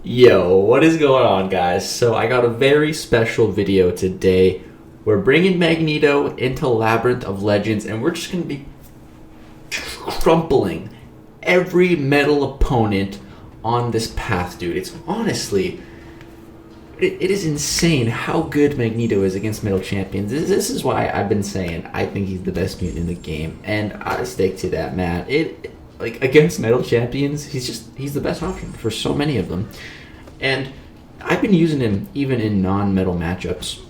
Yo, what is going on, guys? So I got a very special video today. We're bringing Magneto into Labyrinth of Legends, and we're just going to be crumpling every metal opponent on this path, dude. It's honestly, it is insane how good Magneto is against metal champions. This is why I've been saying I think he's the best mutant in the game, and I stick to that, man. Like, against metal champions, he's the best option for so many of them. And I've been using him even in non-metal matchups,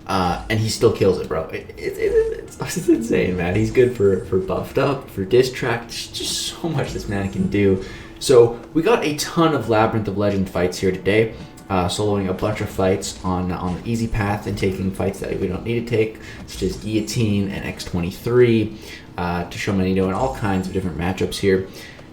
and he still kills it, bro. It's insane, man. He's good for buffed up, for diss track. There's just so much this man can do. So we got a ton of Labyrinth of Legend fights here today, soloing a bunch of fights on the easy path and taking fights that we don't need to take, such as Guillotine and X-23, to show Magneto in all kinds of different matchups here.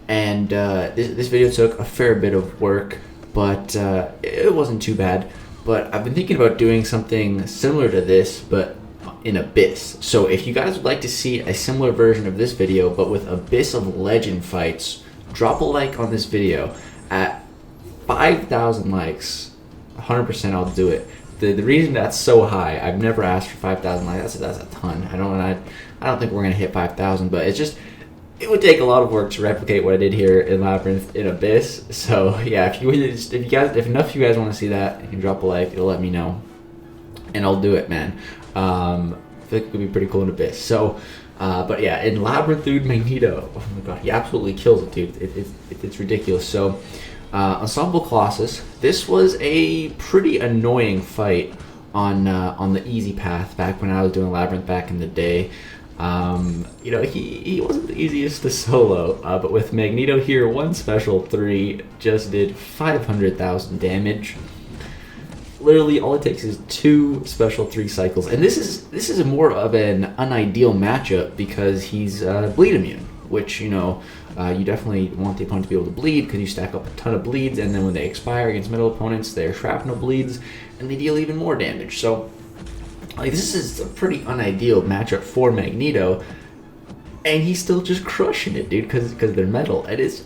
And this video took a fair bit of work, but it wasn't too bad. But I've been thinking about doing something similar to this, but in Abyss. So if you guys would like to see a similar version of this video, but with Abyss of Legend fights, drop a like on this video. At 5,000 likes, 100% I'll do it. The reason that's so high, I've never asked for 5,000 likes. That's a ton. I don't think we're gonna hit 5,000, but it would take a lot of work to replicate what I did here in Labyrinth in Abyss. So yeah, if enough of you guys want to see that, you can drop a like. It'll let me know, and I'll do it, man. I think it could be pretty cool in Abyss. So, but yeah, in Labyrinth, dude, Magneto. Oh my god, he absolutely kills it, dude. It's ridiculous. So, Ensemble Colossus. This was a pretty annoying fight on the easy path back when I was doing Labyrinth back in the day. He wasn't the easiest to solo, but with Magneto here, one special 3 just did 500,000 damage. Literally, all it takes is 2 special 3 cycles, and this is more of an unideal matchup because he's bleed immune, which you definitely want the opponent to be able to bleed because you stack up a ton of bleeds, and then when they expire against metal opponents, they're shrapnel bleeds, and they deal even more damage. So, like, this is a pretty unideal matchup for Magneto, and he's still just crushing it, dude, because they're metal. It's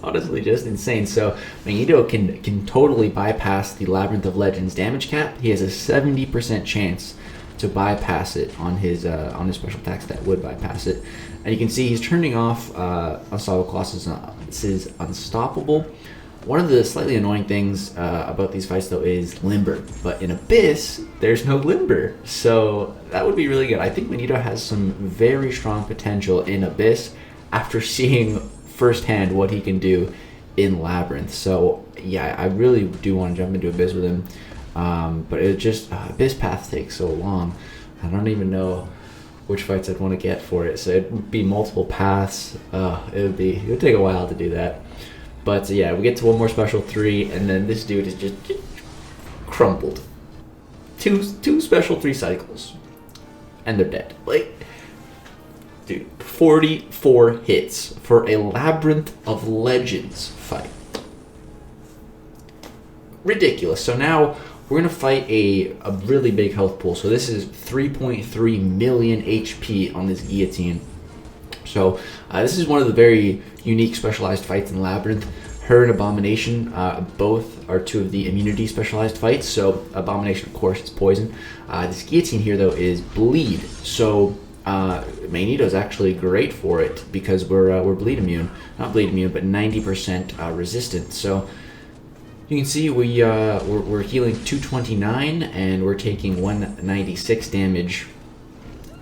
honestly just insane. So Magneto can totally bypass the Labyrinth of Legends damage cap. He has a 70% chance to bypass it on his special attacks that would bypass it. And you can see he's turning off Ensemble Colossus. This is unstoppable. One of the slightly annoying things about these fights, though, is limber. But in Abyss, there's no limber. So that would be really good. I think Magneto has some very strong potential in Abyss after seeing firsthand what he can do in Labyrinth. So, yeah, I really do want to jump into Abyss with him. But it just, Abyss paths take so long. I don't even know which fights I'd want to get for it. So it would be multiple paths. It would take a while to do that. But yeah, we get to one more special 3, and then this dude is just crumpled. Two special 3 cycles, and they're dead. Like, dude, 44 hits for a Labyrinth of Legends fight. Ridiculous. So now we're gonna fight a really big health pool. So this is 3.3 million HP on this Guillotine. So this is one of the very unique specialized fights in Labyrinth. Her and Abomination both are 2 of the immunity specialized fights. So Abomination, of course, is poison. This Guillotine here, though, is bleed. So Magneto is actually great for it because we're bleed immune. Not bleed immune, but 90% resistant. So you can see we're healing 229, and we're taking 196 damage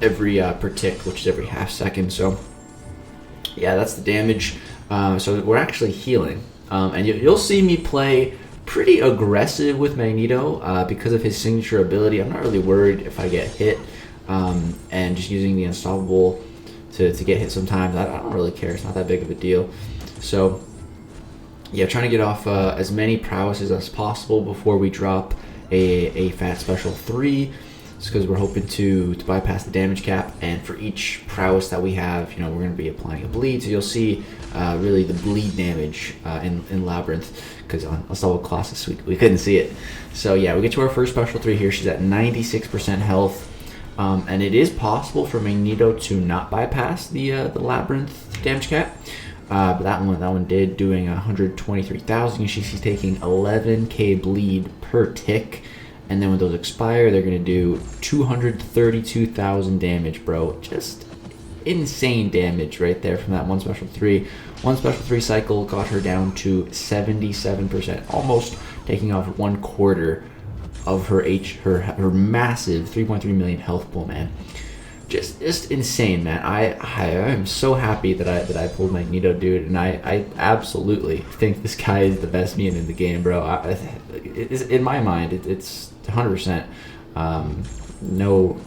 every per tick, which is every half second. So yeah, that's the damage. So we're actually healing, and you'll see me play pretty aggressive with Magneto because of his signature ability. I'm not really worried if I get hit, and just using the Unstoppable to get hit sometimes. I don't really care. It's not that big of a deal. So yeah, trying to get off as many prowesses as possible before we drop a fat special 3. Just because we're hoping to bypass the damage cap, and for each prowess that we have, we're going to be applying a bleed. So you'll see really the bleed damage in Labyrinth, because on Ensemble Colossus we couldn't see it. So yeah, we get to our first special 3 here. She's at 96% health, and it is possible for Magneto to not bypass the Labyrinth damage cap. But that one did, doing 123,000. She's taking 11k bleed per tick. And then when those expire, they're going to do 232,000 damage, bro. Just insane damage right there from that one special 3. One special 3 cycle got her down to 77%, almost taking off 1/4 of her massive 3.3 million health pool, man. Just insane, man. I am so happy that I pulled Magneto, dude, and I absolutely think this guy is the best mutant in the game, bro. In my mind, it's 100%. No,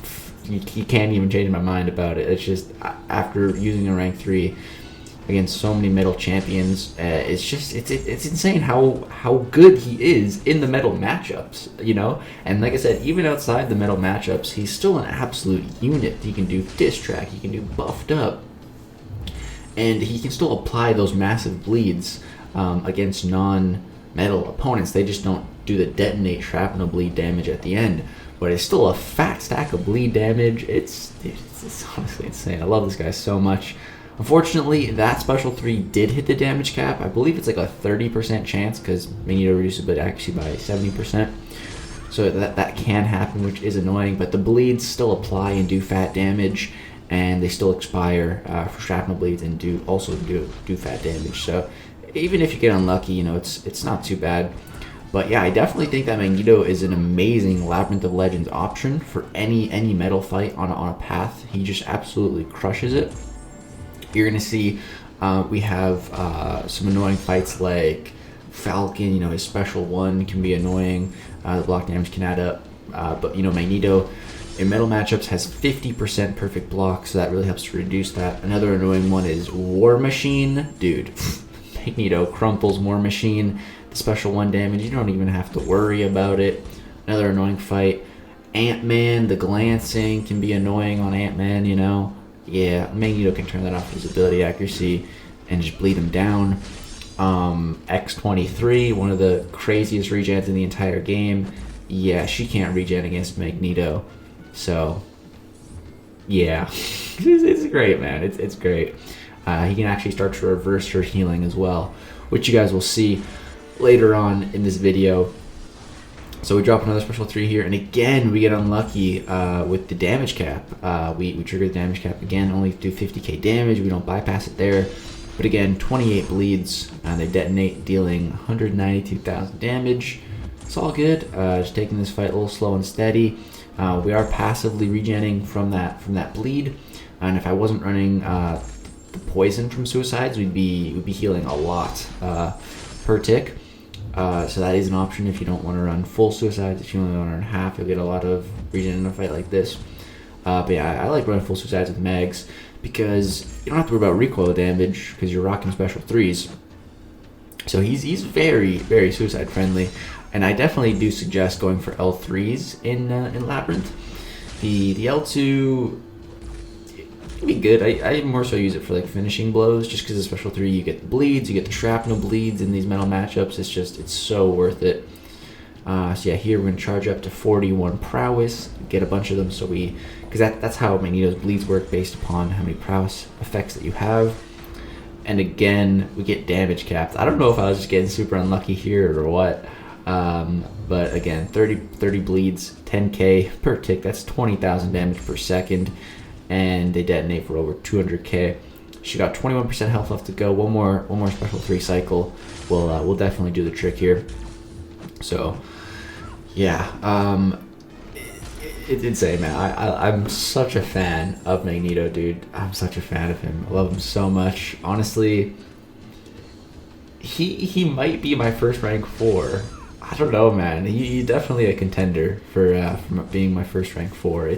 you can't even change my mind about it. It's just, after using a rank 3 against so many metal champions, it's insane how good he is in the metal matchups, you know. And like I said, even outside the metal matchups, he's still an absolute unit. He can do diss track, he can do buffed up, and he can still apply those massive bleeds against non-metal opponents. They just don't do the detonate shrapnel bleed damage at the end, but it's still a fat stack of bleed damage. It's honestly insane. I love this guy so much. Unfortunately, that special 3 did hit the damage cap. I believe it's like a 30% chance, because Magneto reduces it actually by 70%. So that can happen, which is annoying, but the bleeds still apply and do fat damage, and they still expire for shrapnel bleeds and do fat damage. So even if you get unlucky, you know, it's not too bad. But yeah, I definitely think that Magneto is an amazing Labyrinth of Legends option for any metal fight on a path. He just absolutely crushes it. You're going to see we have some annoying fights like Falcon. You know, his special 1 can be annoying. The block damage can add up. But, you know, Magneto in metal matchups has 50% perfect block, so that really helps to reduce that. Another annoying one is Warmachine. Dude, Magneto, Crumples, Warmachine. The special 1 damage, you don't even have to worry about it. Another annoying fight. Antman, the glancing can be annoying on Antman, you know. Yeah, Magneto can turn that off with his ability accuracy and just bleed him down. X-23, one of the craziest regens in the entire game. Yeah, she can't regen against Magneto. So, yeah. it's great, man. It's great. He can actually start to reverse her healing as well, which you guys will see later on in this video. So we drop another special 3 here, and again we get unlucky with the damage cap. We trigger the damage cap again, only do 50k damage. We don't bypass it there, but again 28 bleeds, and they detonate, dealing 192,000 damage. It's all good. Just taking this fight a little slow and steady. We are passively regenning from that bleed, and if I wasn't running the poison from suicides, we'd be healing a lot per tick. So that is an option if you don't want to run full suicides. If you only want to run half, you'll get a lot of regen in a fight like this. But yeah, I like running full suicides with mags, because you don't have to worry about recoil damage because you're rocking special 3s. So he's very, very suicide friendly, and I definitely do suggest going for L3s in Labyrinth. The L2 can be good. I more so use it for like finishing blows, just because the special 3, you get the bleeds, you get the shrapnel bleeds in these metal matchups. It's so worth it. So yeah, here we're gonna charge up to 41 prowess, get a bunch of them, so because that's how Magneto's bleeds work, based upon how many prowess effects that you have. And again, we get damage capped. I don't know if I was just getting super unlucky here or what. But again, 30 bleeds, 10k per tick. That's 20,000 damage per second. And they detonate for over 200k. She got 21% health left to go. One more special 3 cycle will definitely do the trick here. So yeah, it's insane, man. I'm such a fan of Magneto, dude. I'm such a fan of him. I love him so much. Honestly, he might be my first rank 4. I don't know, man. He's definitely a contender for being my first rank 4.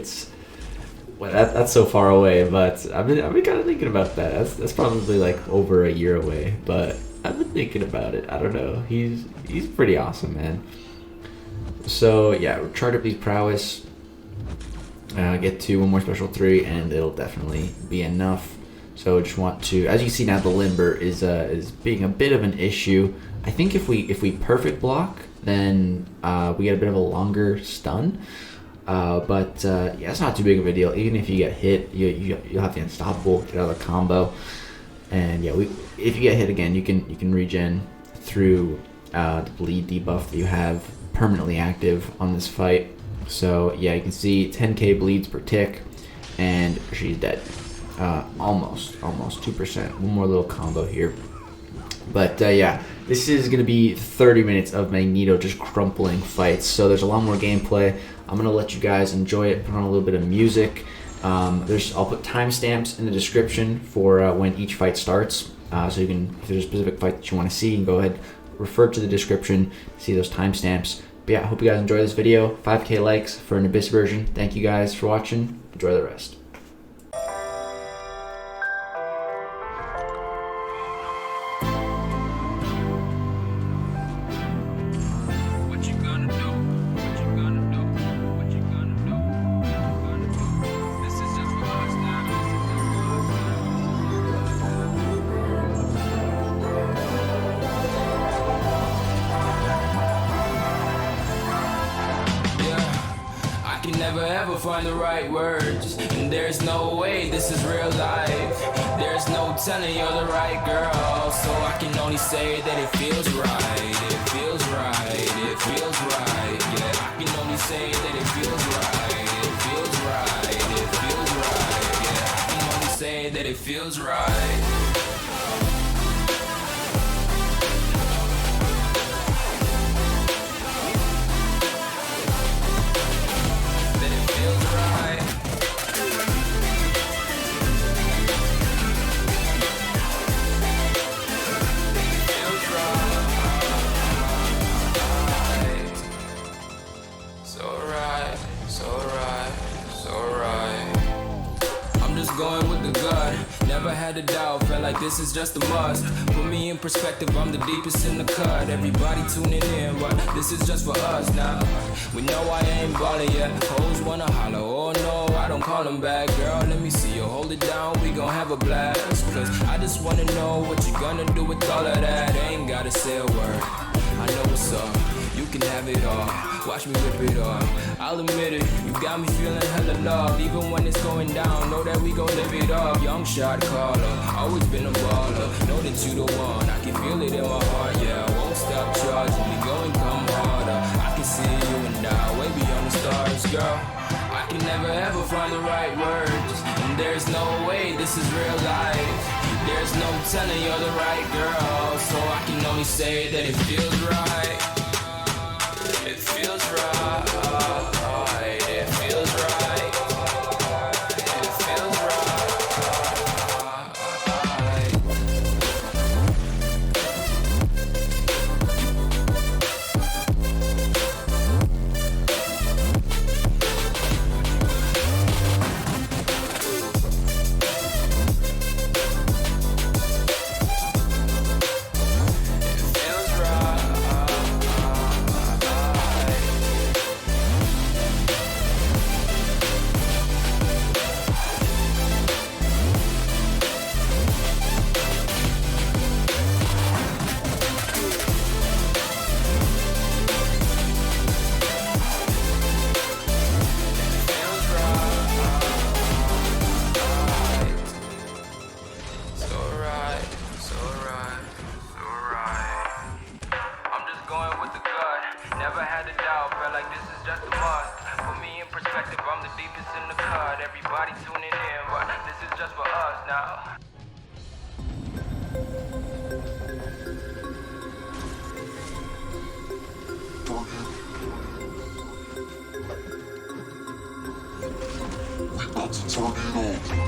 That's so far away, but I've been kind of thinking about that. That's probably like over a year away, but I've been thinking about it. I don't know. He's pretty awesome, man. So yeah, we'll chart up these prowess, get to one more special 3, and it'll definitely be enough. So just want to, as you see now, the limber is being a bit of an issue. I think if we perfect block, then we get a bit of a longer stun. But yeah, it's not too big of a deal. Even if you get hit, you'll have the unstoppable, get out of the combo. And yeah, if you get hit again, you can regen through the bleed debuff that you have permanently active on this fight. So yeah, you can see 10k bleeds per tick, and she's dead. Almost 2%. One more little combo here. But yeah, this is going to be 30 minutes of Magneto just crumpling fights. So there's a lot more gameplay. I'm going to let you guys enjoy it, put on a little bit of music. I'll put timestamps in the description for when each fight starts. So you can, if there's a specific fight that you want to see, you can go ahead, refer to the description, see those timestamps. But yeah, I hope you guys enjoy this video. 5k likes for an Abyss version. Thank you guys for watching. Enjoy the rest. Never ever find the right words, and there's no way this is real life. There's no telling you're the right girl, so I can only say that it feels right. It feels right, it feels right. Yeah, I can only say that it feels right. It feels right, it feels right. Yeah, I can only say that it feels right. Going with the gut, never had a doubt, felt like this is just a must. Put me in perspective, I'm the deepest in the cut. Everybody tuning in, but this is just for us now. We know I ain't ballin' yet, hoes wanna holler, oh no, I don't call them back. Girl, let me see you hold it down, we gon' have a blast. Cause I just wanna know what you gonna do with all of that. Ain't gotta say a word, I know what's up. You can have it all, watch me rip it off. I'll admit it, you got me feeling hella loved. Even when it's going down, know that we gon' live it up. Young shot caller, always been a baller. Know that you the one, I can feel it in my heart. Yeah, I won't stop charging, we go and come harder. I can see you and I, way beyond the stars, girl. I can never ever find the right words, and there's no way this is real life. There's no telling you're the right girl, so I can only say that it feels right. It feels right, it feels right, it feels right. Everybody tuning in, but this is just for us now. We about to turn it on.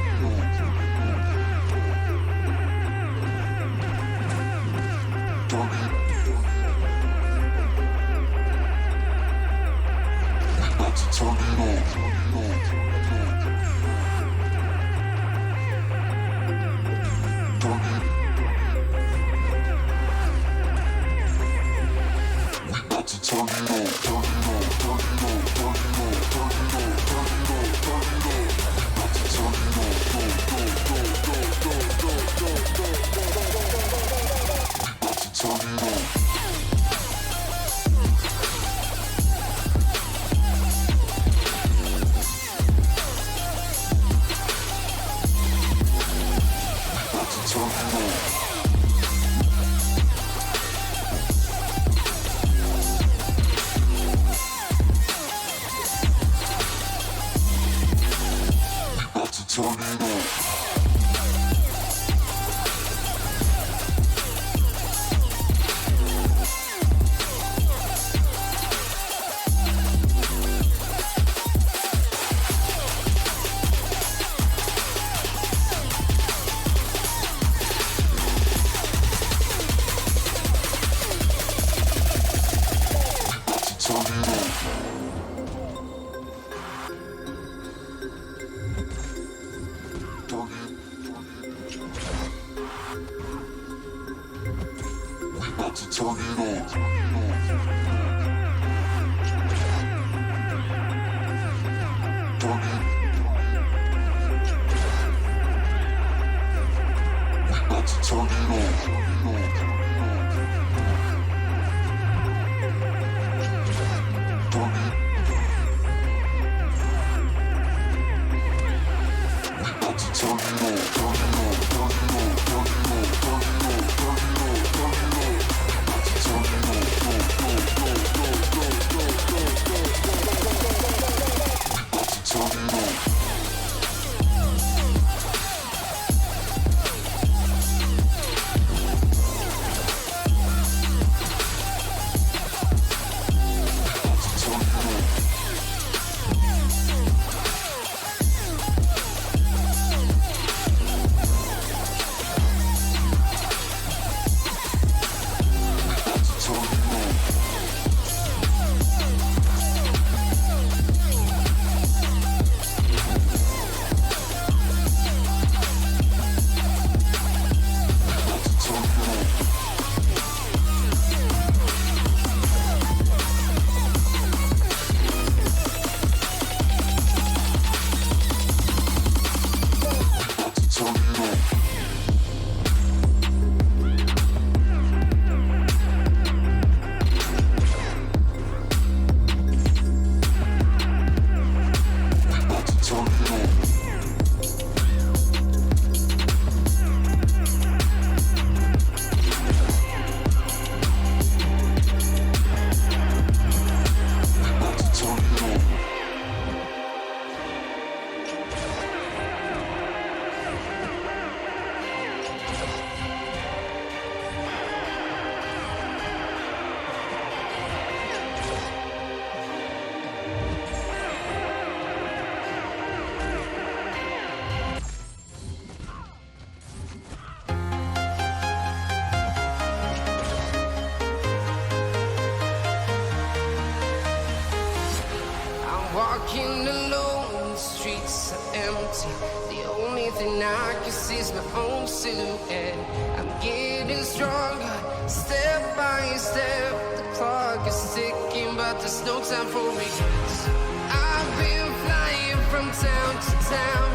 Walking alone, the streets are empty. The only thing I can see is my own silhouette. I'm getting stronger, step by step. The clock is ticking, but there's no time for regrets. I've been flying from town to town,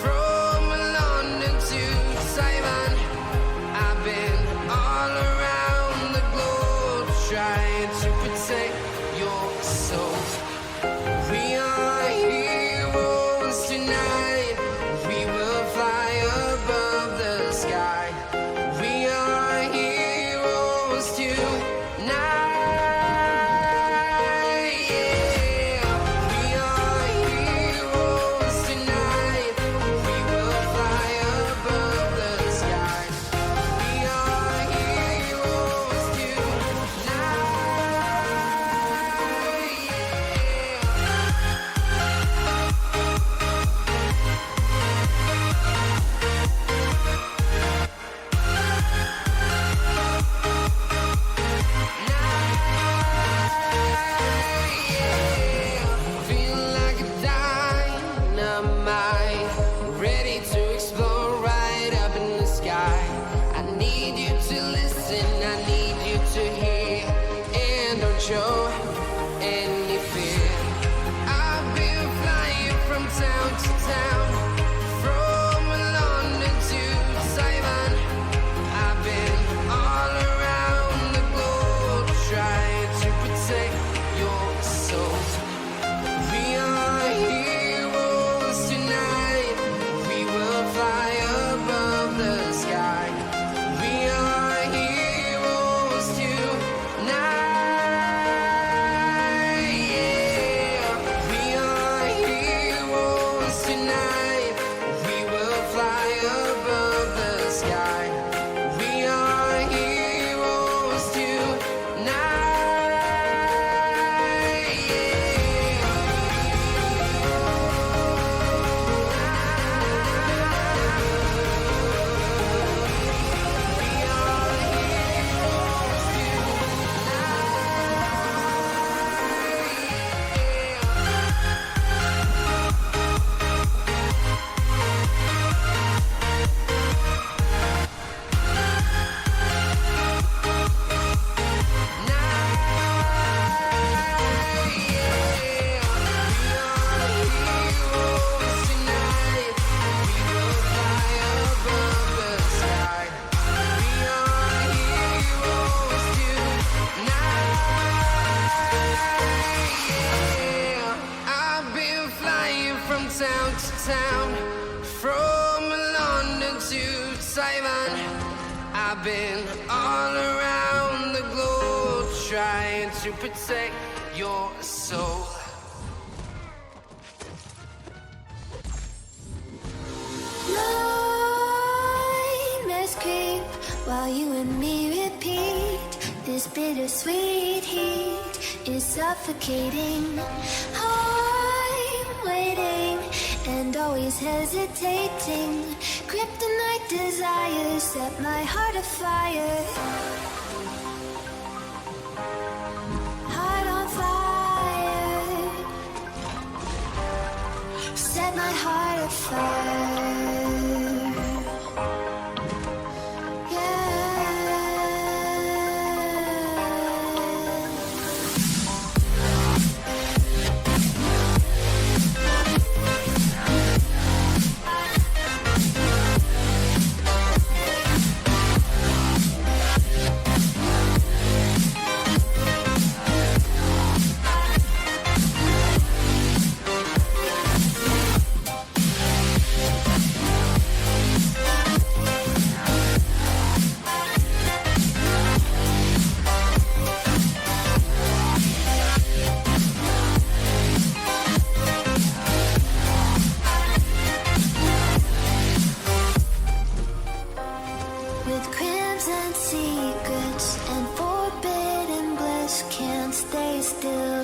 from London to Taiwan. I've been all around the globe, trying to protect your soul. We are heroes tonight. We will fly above the sky. We are heroes tonight. Yeah. We are heroes tonight. We will fly above the sky. We are heroes tonight. Feel like a dynamite, ready to explode right up in the sky. I need you to listen, I need you to hear, and don't show any fear. I've been flying from town to town, from London to Taiwan. I've been all around the globe, trying to protect your soul. We are heroes tonight. We will fly above the sky. We are heroes tonight. town, from London to Taiwan. I've been all around the globe trying to protect your soul. Nightmares creep while you and me repeat. This bittersweet heat is suffocating. I'm waiting and always hesitating. Kryptonite desires set my heart afire. Heart on fire. Set my heart afire.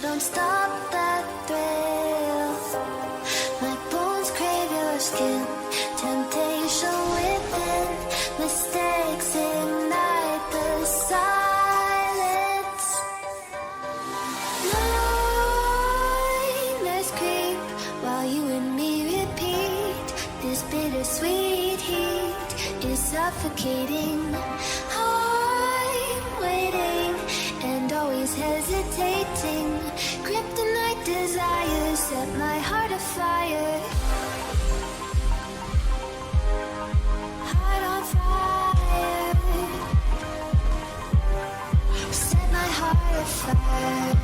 Don't stop that thrill. My bones crave your skin. Temptation within. Mistakes ignite the silence. Nightmares creep while you and me repeat. This bittersweet heat is suffocating. I'm waiting and always hesitating. Kryptonite desires set my heart afire. Heart on fire. Set my heart afire.